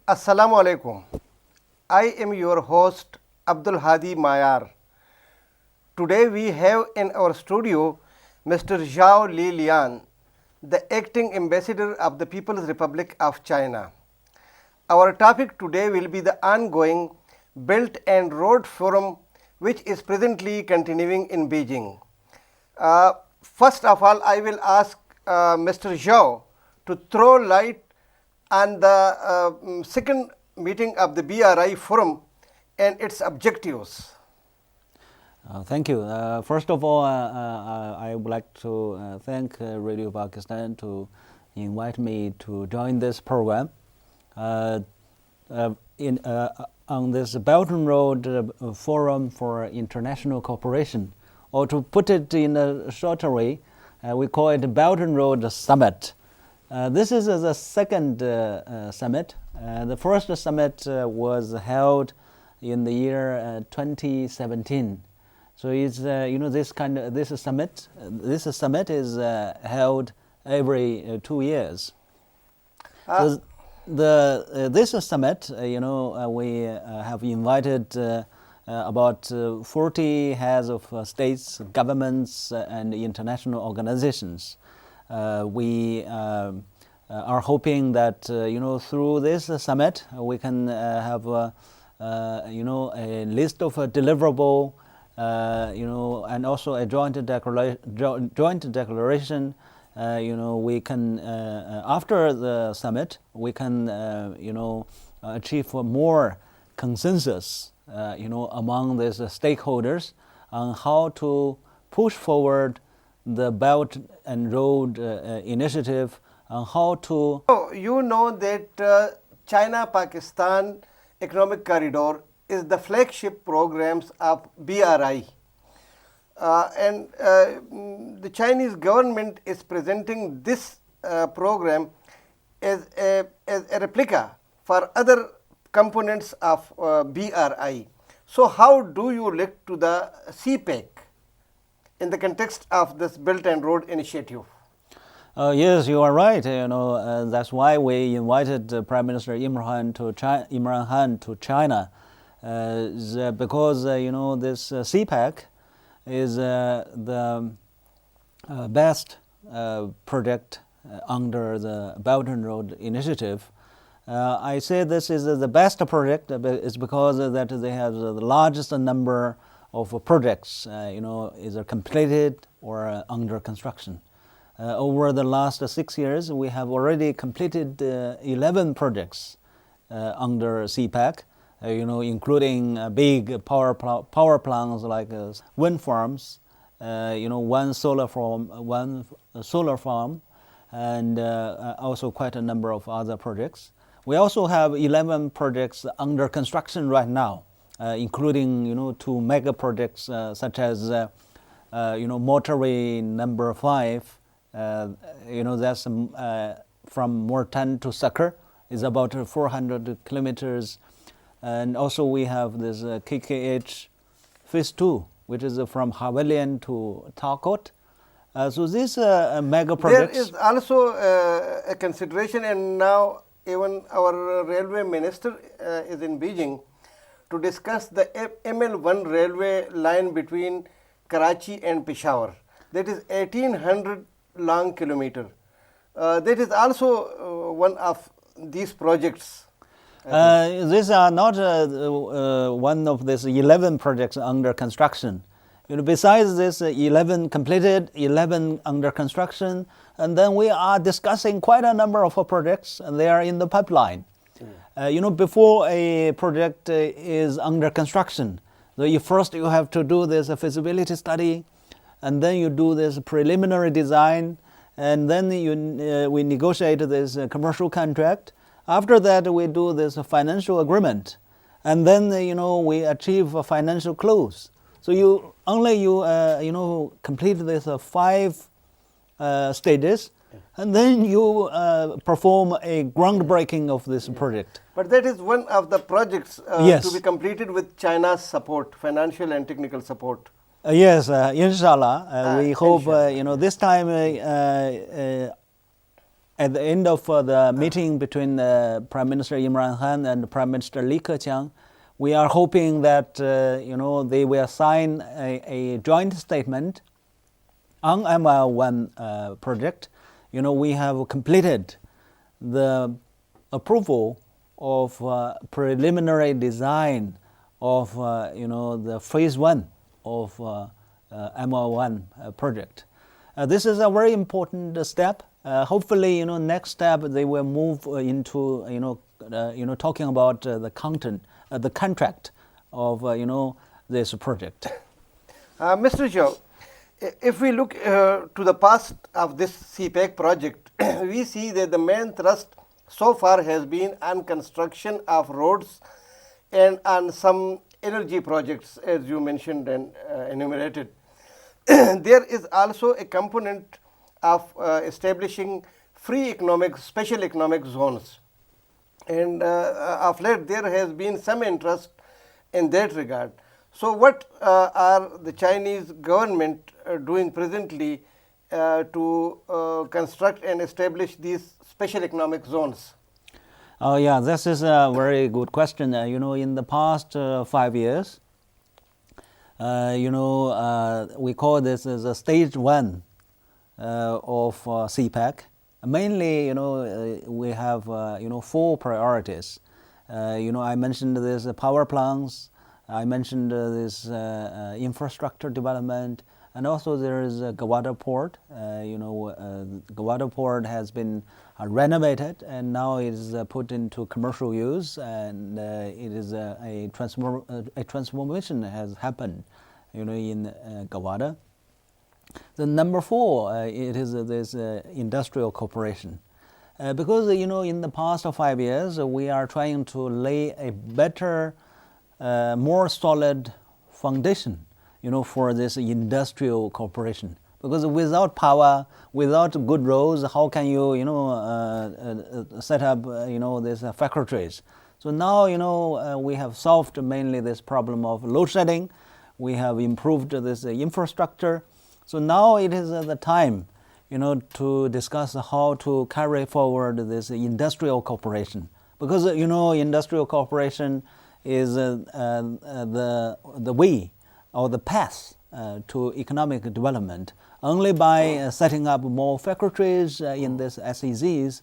Assalamu alaikum. I am your host Abdul Hadi Mayar. Today we have in our studio Mr. Zhao Lilian, the acting ambassador of the People's Republic of China. Our topic today will be the ongoing Belt and Road Forum, which is presently continuing in Beijing. First of all, I will ask Mr. Zhao to throw light on the second meeting of the BRI Forum and its objectives. Thank you. First of all, I would like to thank Radio Pakistan to invite me to join this program. On this Belt and Road Forum for International Cooperation, or to put it in a shorter way, we call it Belt and Road Summit. This is the second summit. The first summit was held in the year 2017. So it's this summit is held every 2 years. This summit, we have invited about 40 heads of states, governments, and international organizations. We are hoping that through this summit we can have a list of deliverable, and also a joint declaration. We can after the summit we can achieve more consensus among these stakeholders on how to push forward the Belt and Road initiative, on how to. You know that China-Pakistan Economic Corridor is the flagship programs of BRI, and the Chinese government is presenting this program as a replica for other components of BRI. So how do you look to the CPEC in the context of this Belt and Road initiative? Yes, you are right. That's why we invited Prime Minister Imran Khan to China, because this CPEC is the best project under the Belt and Road initiative. I say this is the best project. It's because that they have the largest number of projects, either completed or under construction. Over the last 6 years, we have already completed 11 projects under CPEC, including big power plants like wind farms, one solar farm, and also quite a number of other projects. We also have 11 projects under construction right now, including 2 mega projects such as motorway number 5. That's from Mortan to Sakar, is about 400 kilometers. And also we have this KKH Phase 2, which is from Havelian to Talcott. So these mega projects. There is also a consideration, and now even our railway minister is in Beijing to discuss the ML1 railway line between Karachi and Peshawar. That is 1800 long kilometer. That is also one of these projects. These are not one of these 11 projects under construction. Besides this 11 completed, 11 under construction, and then we are discussing quite a number of projects, and they are in the pipeline. Before a project is under construction, first you have to do this feasibility study, and then you do this preliminary design, and then we negotiate this commercial contract. After that, we do this financial agreement, and then we achieve a financial close. So you complete this 5 stages, and then you perform a groundbreaking of this project. But that is one of the projects Yes. to be completed with China's support, financial and technical support. Yes, inshallah. We hope, Inshallah. this time at the end of the meeting between Prime Minister Imran Khan and Prime Minister Li Keqiang, we are hoping that they will sign a joint statement on MR1 project. We have completed the approval of preliminary design of the phase 1 of MR1 project. This is a very important step. Hopefully, next step they will move into talking about the content, the contract of this project. Mr. Zhao, if we look to the past of this CPEC project, we see that the main thrust so far has been on construction of roads and on some energy projects, as you mentioned and enumerated. There is also a component of establishing special economic zones. And of late, there has been some interest in that regard. So what are the Chinese government doing presently to construct and establish these special economic zones? Oh yeah, this is a very good question. In the past 5 years, we call this as a stage 1 of CPEC. Mainly, we have 4 priorities. I mentioned this power plants. I mentioned this infrastructure development, and also there is Gawada Port. Gawada Port has been renovated and now it is put into commercial use, and it is a transformation has happened, in Gawada. The number 4, it is this industrial cooperation. Because, in the past 5 years, we are trying to lay a better, more solid foundation, for this industrial cooperation. Because without power, without good roads, how can you, set up, these factories? So now, we have solved mainly this problem of load shedding. We have improved this infrastructure. So now it is the time, to discuss how to carry forward this industrial cooperation. Because, industrial cooperation is the way or the path to economic development. Only by setting up more factories in these SEZs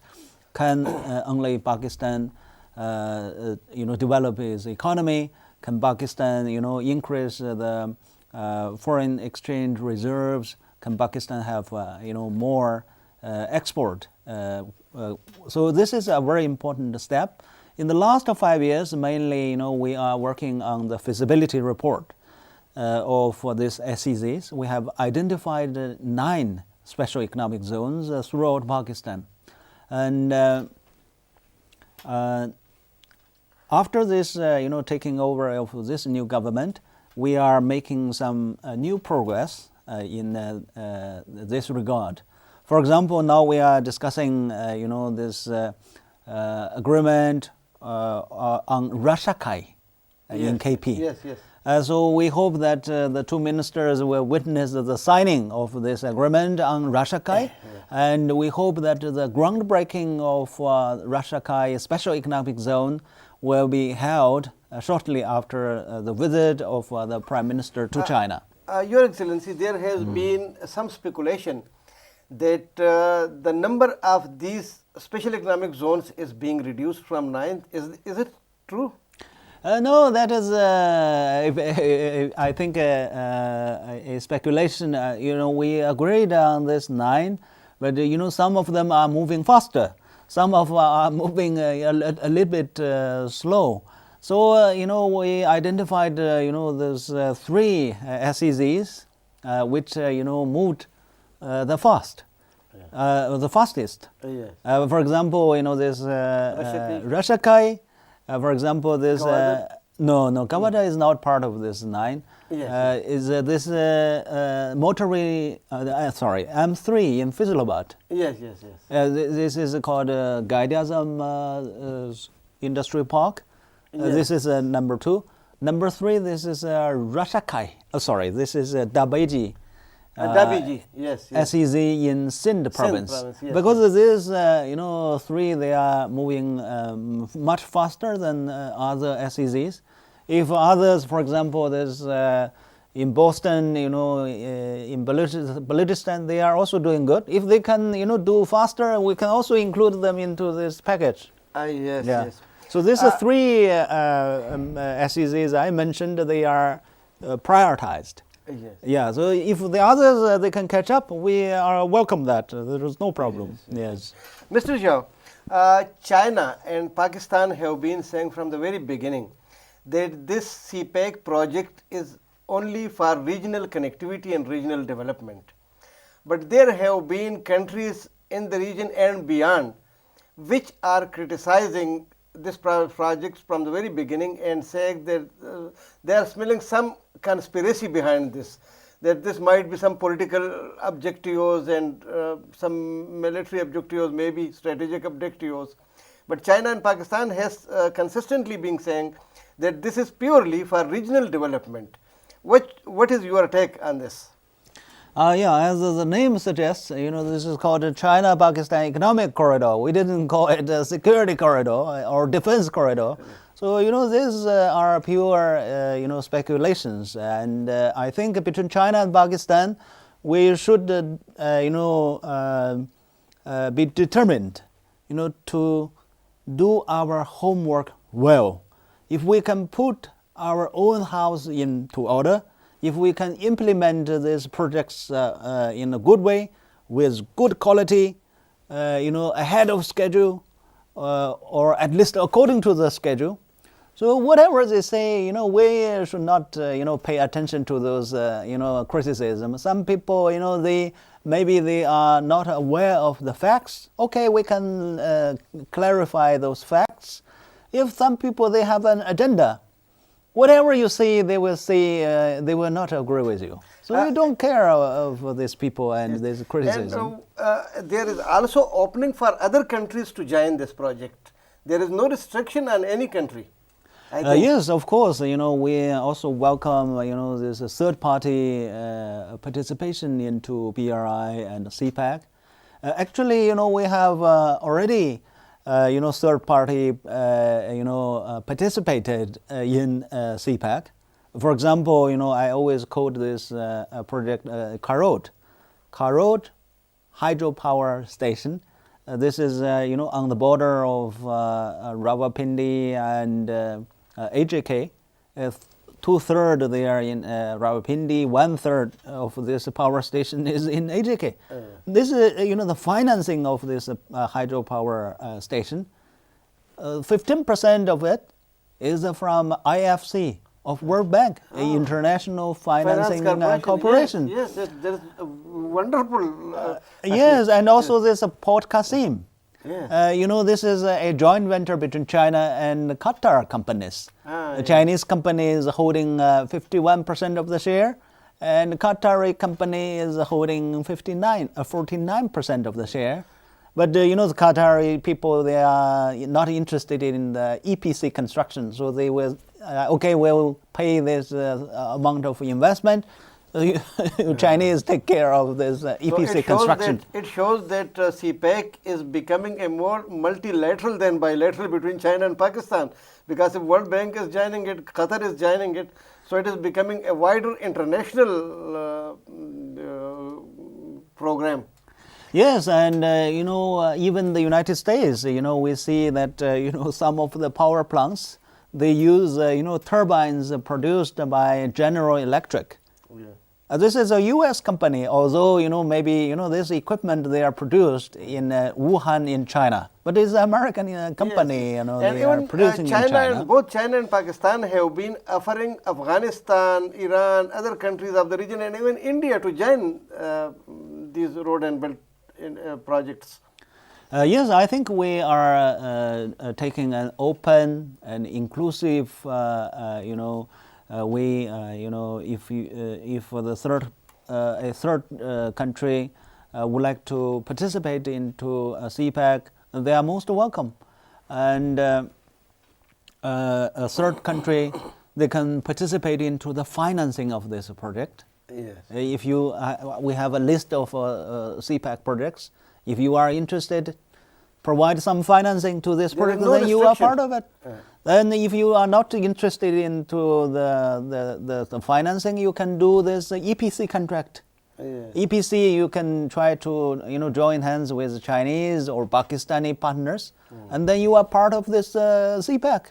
can only Pakistan, develop its economy. Can Pakistan, increase the foreign exchange reserves? Can Pakistan have, more export? So this is a very important step. In the last 5 years, mainly, we are working on the feasibility report of these SEZs. We have identified 9 special economic zones throughout Pakistan. And after this, taking over of this new government, we are making some new progress in this regard. For example, now we are discussing, this agreement on Rashakai in KP. Yes, yes. So we hope that the 2 ministers will witness the signing of this agreement on Rashakai, and we hope that the groundbreaking of Rashakai Special Economic Zone will be held shortly after the visit of the Prime Minister to China. Your Excellency, there has been some speculation that the number of these special economic zones is being reduced from 9. Is it true? No, that is, I think, a speculation. We agreed on this 9, but some of them are moving faster. Some of them are moving a little bit slow. So, we identified, those 3 SEZs which, moved the fastest. Yes. For example, this Rashakai. For example, this Gawada is not part of this 9. Yes. Is this motorway? M3 in Faisalabad. Yes, yes, yes. This is called Gaidiazam Industry Park. Yes. This is number 2. Number 3, this is Rashakai. This is Dabaiji WG, yes. SEZ in Sindh province. yes, Because these, three, they are moving much faster than other SEZs. If others, for example, there's in Boston, in Balochistan, they are also doing good. If they can, do faster, we can also include them into this package. Yes, Yeah. yes. So these are three SEZs I mentioned. They are prioritized. Yes. Yeah. So if the others they can catch up, we are welcome that. There is no problem. Yes. Mr. Zhao, China and Pakistan have been saying from the very beginning that this CPEC project is only for regional connectivity and regional development. But there have been countries in the region and beyond which are criticizing this project from the very beginning and saying that they are smelling some conspiracy behind this, that this might be some political objectives and some military objectives, maybe strategic objectives. But China and Pakistan has consistently been saying that this is purely for regional development. What is your take on this? Yeah, as the name suggests, this is called the China-Pakistan Economic Corridor. We didn't call it a security corridor or defense corridor. So, these are pure, speculations. And I think between China and Pakistan, we should, be determined, to do our homework well. If we can put our own house into order, if we can implement these projects in a good way, with good quality, ahead of schedule, or at least according to the schedule. So whatever they say, we should not, pay attention to those, criticism. Some people, maybe they are not aware of the facts. Okay, we can clarify those facts. If some people, they have an agenda, whatever you say, they will say they will not agree with you. So you don't care of these people and this criticism. And there is also opening for other countries to join this project. There is no restriction on any country. Yes, of course. We also welcome, this third-party participation into BRI and CPEC. Actually, we have already third-party, participated in CPEC. For example, I always quote this project Karot hydropower station. This is, on the border of Rawalpindi and AJK. 2/3 they are in Rawalpindi, 1/3 of this power station is in AJK. This is, the financing of this hydropower station. 15% of it is from IFC of World Bank, International Financing Corporation. Yes, that is wonderful. Yes, and also this Port Qasim. Yes. This is a joint venture between China and Qatar companies. The Chinese company is holding 51% of the share, and the Qatari company is holding 49% of the share. But the Qatari people, they are not interested in the EPC construction, so they will, we'll pay this amount of investment. Chinese take care of this EPC construction. It shows that CPEC is becoming a more multilateral than bilateral between China and Pakistan, because if World Bank is joining it, Qatar is joining it, so it is becoming a wider international program. Yes, and even the United States, we see that some of the power plants, they use turbines produced by General Electric. This is a U.S. company, although maybe this equipment they are produced in Wuhan in China, but it's an American company. Yes. They are producing in China. Both China and Pakistan have been offering Afghanistan, Iran, other countries of the region, and even India to join these road and belt projects. Yes, I think we are taking an open and inclusive, way. If the third country would like to participate into CPEC, they are most welcome. And a third country, they can participate into the financing of this project. Yes. If you, we have a list of CPAC projects. If you are interested, provide some financing to this There is project, no then you are restriction. part of it. Then if you are not interested into the financing, you can do this EPC contract. Yes. EPC, you can try to join hands with Chinese or Pakistani partners, and then you are part of this CPAC.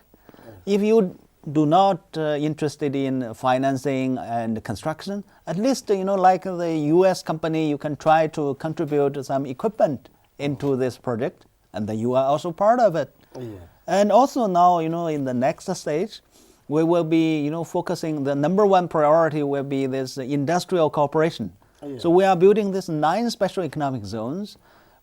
If you do not interested in financing and construction, at least like the U.S. company, you can try to contribute some equipment into this project, and then you are also part of it. Yeah. And also now, in the next stage, we will be, focusing. The number one priority will be this industrial cooperation. Yeah. So we are building this 9 special economic zones.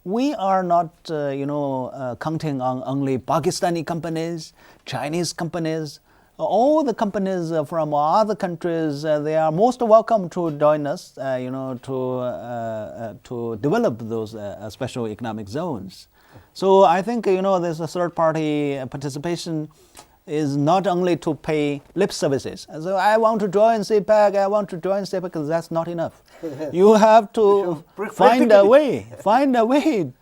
We are not, counting on only Pakistani companies, Chinese companies. All the companies from other countries, they are most welcome to join us, to develop those special economic zones. So I think, this third-party participation is not only to pay lip services. So I want to join CPAC, I want to join CPAC, that's not enough. You have to find a way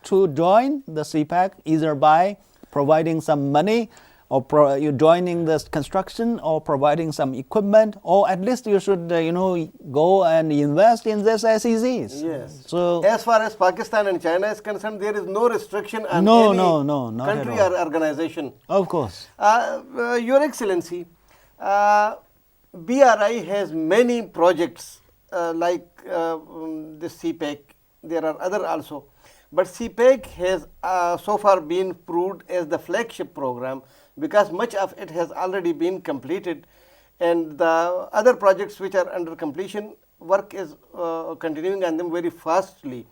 to join the CPAC, either by providing some money, or you joining this construction, or providing some equipment, or at least you should go and invest in this SEZs. Yes. So as far as Pakistan and China is concerned, there is no restriction on No, any not at country all. or organization. of course. Your Excellency, BRI has many projects like this CPEC. There are other also. But CPEC has so far been proved as the flagship program because much of it has already been completed, and the other projects which are under completion, work is continuing on them very fastly.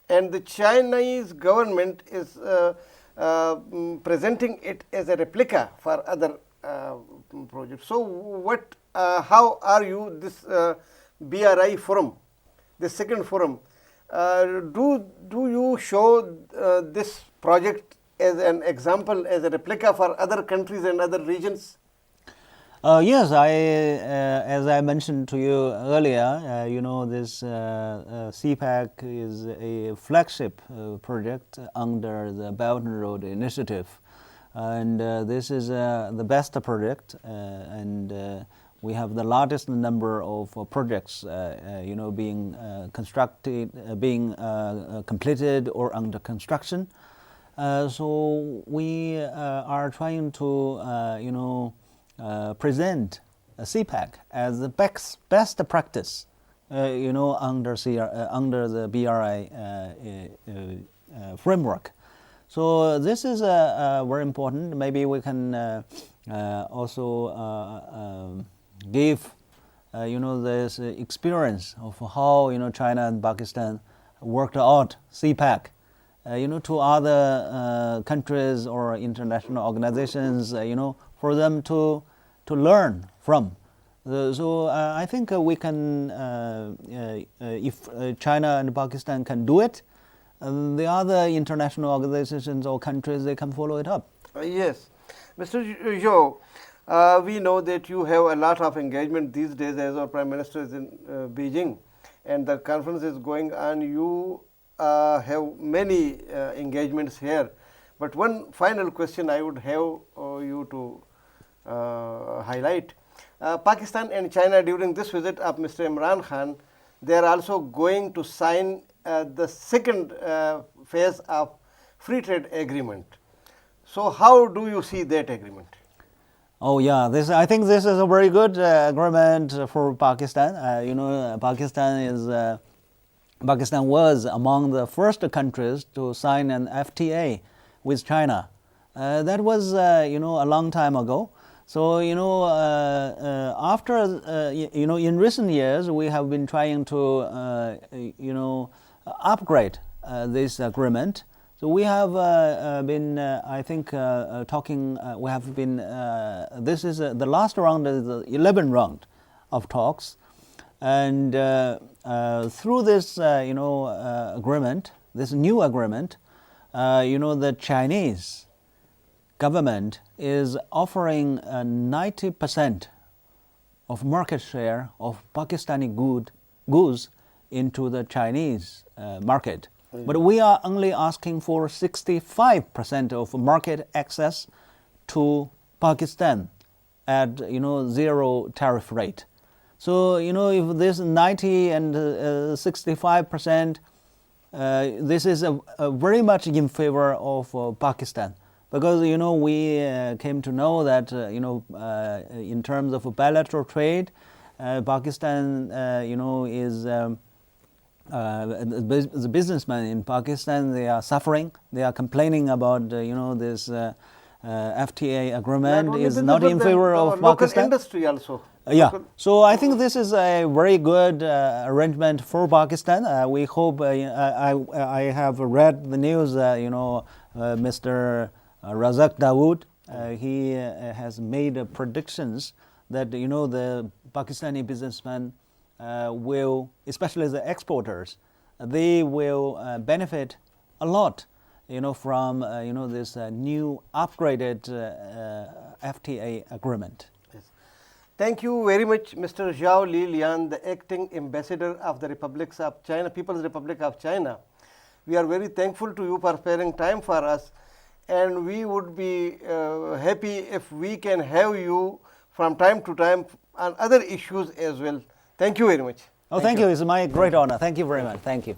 And the Chinese government is presenting it as a replica for other projects. So how are you, this BRI forum, the second forum, do you show this project as an example, as a replica for other countries and other regions? Yes, as I mentioned to you earlier, this CPAC is a flagship project under the Belt and Road Initiative, and this is the best project, and we have the largest number of projects, being constructed, being completed or under construction. So we are trying to, present CPAC as the best practice, under the BRI framework. So this is very important. Maybe we can also give this experience of how China and Pakistan worked out CPAC, to other countries or international organizations, for them to learn from. So I think we can, if China and Pakistan can do it, the other international organizations or countries, they can follow it up. Yes. Mr. Zhou, we know that you have a lot of engagement these days as our Prime Minister is in Beijing, and the conference is going on. You have many engagements here. But one final question I would have you to highlight. Pakistan and China, during this visit of Mr. Imran Khan, they are also going to sign the second phase of free trade agreement. So how do you see that agreement? Oh yeah, I think this is a very good agreement for Pakistan. Pakistan was among the first countries to sign an FTA with China. That was a long time ago. So after in recent years we have been trying to upgrade this agreement. So we have been, I think, talking. We have been. This is the last round, is the 11th round of talks, and through this, agreement, this new agreement, the Chinese government is offering 90% of market share of Pakistani good goods into the Chinese market. But we are only asking for 65% of market access to Pakistan at zero tariff rate. So if this 90 and 65%, this is very much in favor of Pakistan, because we came to know that in terms of bilateral trade, Pakistan is the businessmen in Pakistan, they are suffering. They are complaining about this FTA agreement is not in favor of local Pakistan. industry also. Yeah, so I think this is a very good arrangement for Pakistan. We hope. I have read the news. Mr. Razak Dawood, he has made predictions that the Pakistani businessmen will, especially the exporters, they will benefit a lot, from this new upgraded FTA agreement. Yes. Thank you very much, Mr. Zhao Lilian, the acting ambassador of the Republics of China, People's Republic of China. We are very thankful to you for sparing time for us, and we would be happy if we can have you from time to time on other issues as well. Thank you very much. Oh, thank you. It's my great honor. Thank you very much. Thank you.